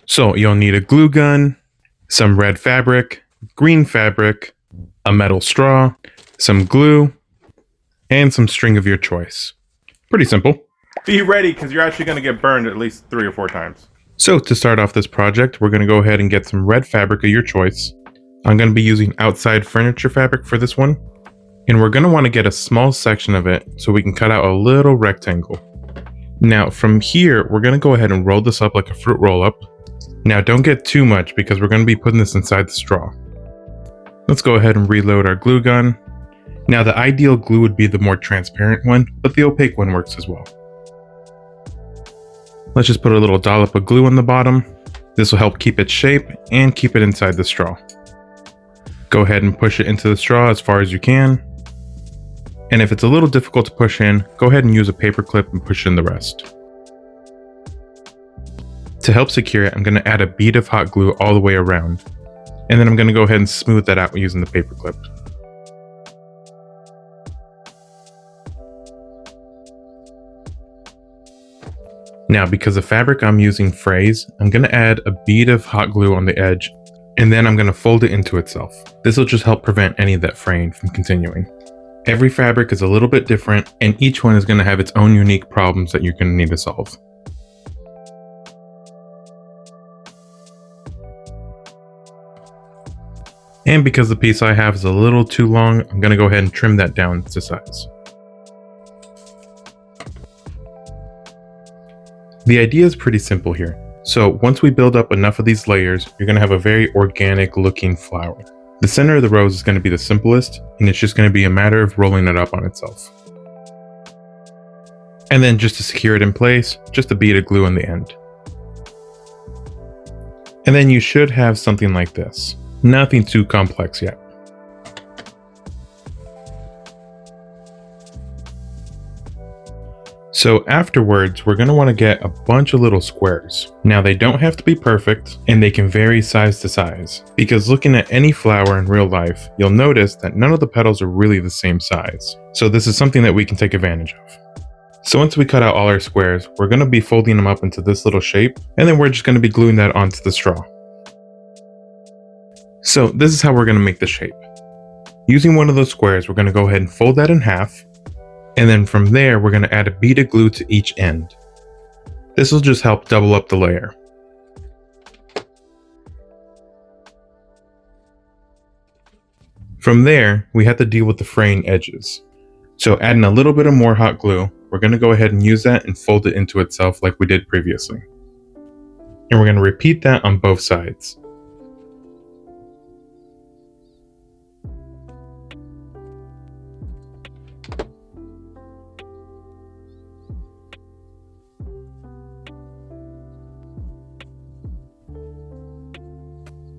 So you'll need a glue gun, some red fabric, green fabric, a metal straw, some glue, and some string of your choice. Pretty simple. Be ready because you're actually going to get burned at least 3 or 4 times. So to start off this project, we're going to go ahead and get some red fabric of your choice. I'm going to be using outside furniture fabric for this one. And we're going to want to get a small section of it so we can cut out a little rectangle. Now from here, we're going to go ahead and roll this up like a fruit roll up. Now don't get too much because we're going to be putting this inside the straw. Let's go ahead and reload our glue gun. Now the ideal glue would be the more transparent one, but the opaque one works as well. Let's just put a little dollop of glue on the bottom. This will help keep its shape and keep it inside the straw. Go ahead and push it into the straw as far as you can. And if it's a little difficult to push in, go ahead and use a paper clip and push in the rest. To help secure it, I'm going to add a bead of hot glue all the way around. And then I'm going to go ahead and smooth that out using the paper clip. Now, because the fabric I'm using frays, I'm going to add a bead of hot glue on the edge, and then I'm going to fold it into itself. This will just help prevent any of that fraying from continuing. Every fabric is a little bit different, and each one is going to have its own unique problems that you're going to need to solve. And because the piece I have is a little too long, I'm going to go ahead and trim that down to size. The idea is pretty simple here. So once we build up enough of these layers, you're going to have a very organic looking flower. The center of the rose is going to be the simplest, and it's just going to be a matter of rolling it up on itself. And then just to secure it in place, just a bead of glue on the end. And then you should have something like this. Nothing too complex yet. So afterwards, we're going to want to get a bunch of little squares. Now they don't have to be perfect, and they can vary size to size, because looking at any flower in real life, you'll notice that none of the petals are really the same size. So this is something that we can take advantage of. So once we cut out all our squares, we're going to be folding them up into this little shape, and then we're just going to be gluing that onto the straw. So this is how we're going to make the shape. Using one of those squares, we're going to go ahead and fold that in half. And then from there, we're going to add a bead of glue to each end. This will just help double up the layer. From there, we have to deal with the fraying edges. So adding a little bit of more hot glue, we're going to go ahead and use that and fold it into itself like we did previously. And we're going to repeat that on both sides.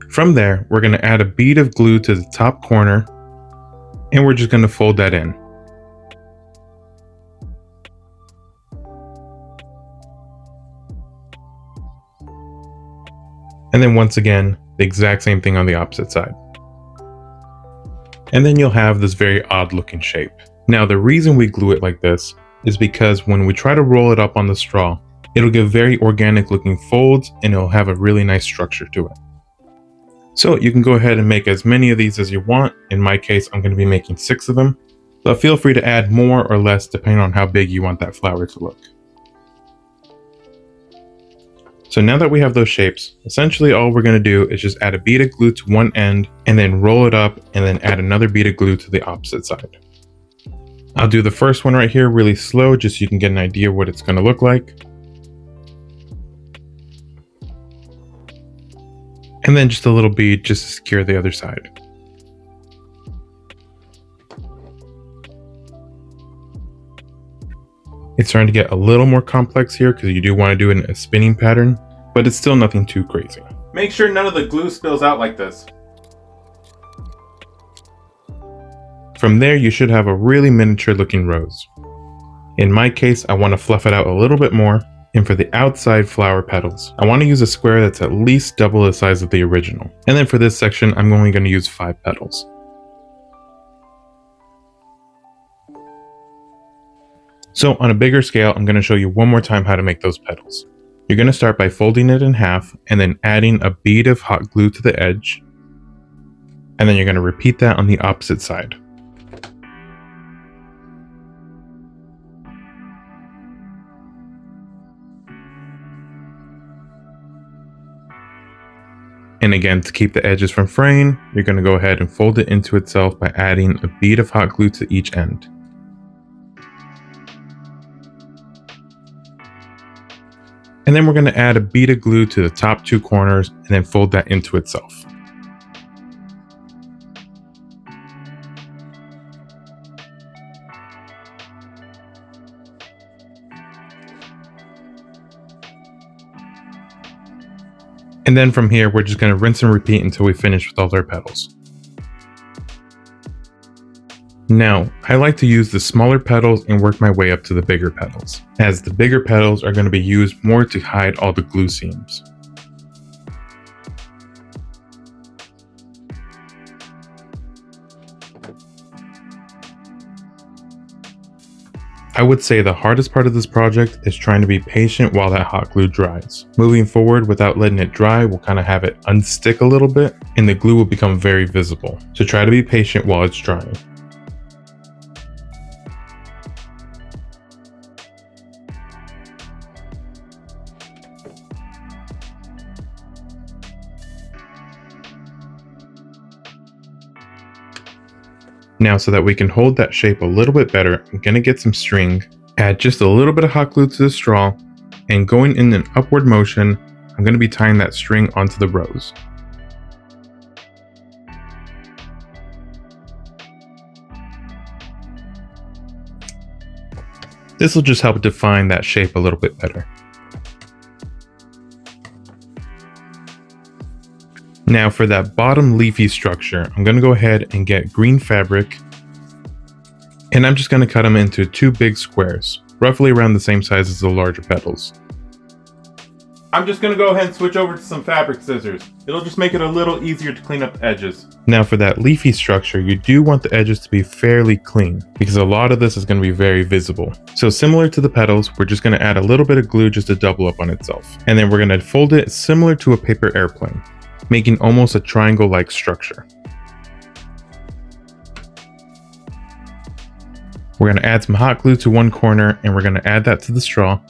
From there, we're going to add a bead of glue to the top corner, and we're just going to fold that in. And then once again, the exact same thing on the opposite side. And then you'll have this very odd looking shape. Now the reason we glue it like this is because when we try to roll it up on the straw, it'll give very organic looking folds, and it'll have a really nice structure to it. So you can go ahead and make as many of these as you want. In my case, I'm going to be making 6 of them. So feel free to add more or less depending on how big you want that flower to look. So now that we have those shapes, essentially all we're going to do is just add a bead of glue to one end and then roll it up and then add another bead of glue to the opposite side. I'll do the first one right here really slow just so you can get an idea what it's going to look like. And then just a little bead just to secure the other side. It's starting to get a little more complex here because you do want to do it in a spinning pattern, but it's still nothing too crazy. Make sure none of the glue spills out like this. From there, you should have a really miniature looking rose. In my case, I want to fluff it out a little bit more. And for the outside flower petals, I want to use a square that's at least double the size of the original. And then for this section, I'm only going to use 5 petals. So on a bigger scale, I'm going to show you one more time how to make those petals. You're going to start by folding it in half and then adding a bead of hot glue to the edge. And then you're going to repeat that on the opposite side. And again, to keep the edges from fraying, you're going to go ahead and fold it into itself by adding a bead of hot glue to each end. And then we're going to add a bead of glue to the top two corners and then fold that into itself. And then from here, we're just going to rinse and repeat until we finish with all our petals. Now, I like to use the smaller petals and work my way up to the bigger petals, as the bigger petals are going to be used more to hide all the glue seams. I would say the hardest part of this project is trying to be patient while that hot glue dries. Moving forward without letting it dry will kind of have it unstick a little bit and the glue will become very visible. So try to be patient while it's drying. Now, so that we can hold that shape a little bit better, I'm going to get some string, add just a little bit of hot glue to the straw, and going in an upward motion, I'm going to be tying that string onto the rose. This will just help define that shape a little bit better. Now for that bottom leafy structure, I'm going to go ahead and get green fabric, and I'm just going to cut them into two big squares, roughly around the same size as the larger petals. I'm just going to go ahead and switch over to some fabric scissors. It'll just make it a little easier to clean up the edges. Now for that leafy structure, you do want the edges to be fairly clean because a lot of this is going to be very visible. So similar to the petals, we're just going to add a little bit of glue just to double up on itself. And then we're going to fold it similar to a paper airplane, making almost a triangle-like structure. We're going to add some hot glue to one corner and we're going to add that to the straw.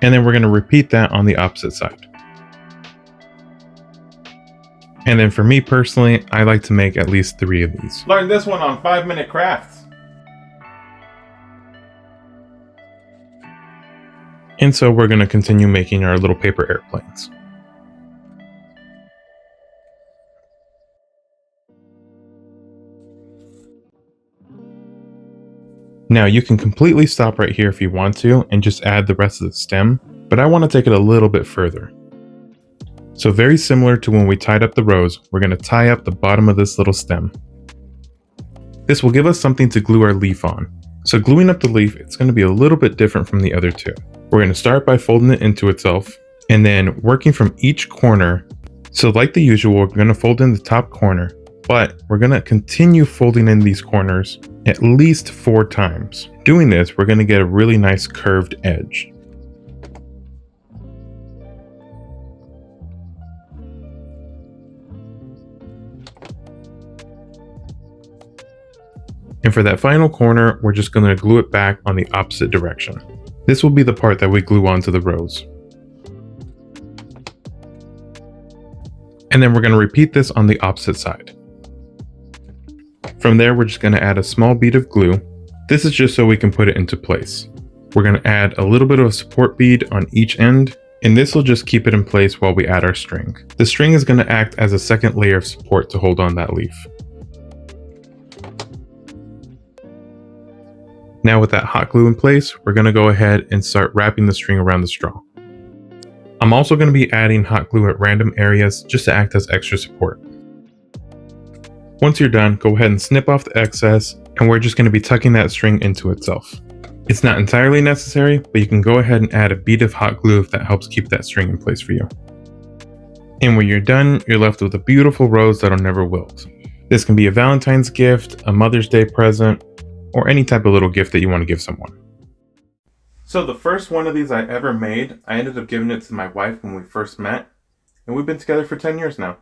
And then we're going to repeat that on the opposite side. And then for me personally, I like to make at least 3 of these. Learned this one on 5-Minute Crafts. And so we're going to continue making our little paper airplanes. Now you can completely stop right here if you want to and just add the rest of the stem, but I want to take it a little bit further. So very similar to when we tied up the rose, we're going to tie up the bottom of this little stem. This will give us something to glue our leaf on. So gluing up the leaf, it's going to be a little bit different from the other two. We're going to start by folding it into itself and then working from each corner. So like the usual, we're going to fold in the top corner, but we're going to continue folding in these corners at least 4 times. Doing this, we're going to get a really nice curved edge. And for that final corner, we're just going to glue it back on the opposite direction. This will be the part that we glue onto the rose. And then we're going to repeat this on the opposite side. From there, we're just going to add a small bead of glue. This is just so we can put it into place. We're going to add a little bit of a support bead on each end, and this will just keep it in place while we add our string. The string is going to act as a second layer of support to hold on that leaf. Now with that hot glue in place, we're going to go ahead and start wrapping the string around the straw. I'm also going to be adding hot glue at random areas just to act as extra support. Once you're done, go ahead and snip off the excess, and we're just going to be tucking that string into itself. It's not entirely necessary, but you can go ahead and add a bead of hot glue if that helps keep that string in place for you. And when you're done, you're left with a beautiful rose that'll never wilt. This can be a Valentine's gift, a Mother's Day present, or any type of little gift that you want to give someone. So the first one of these I ever made, I ended up giving it to my wife when we first met, and we've been together for 10 years now.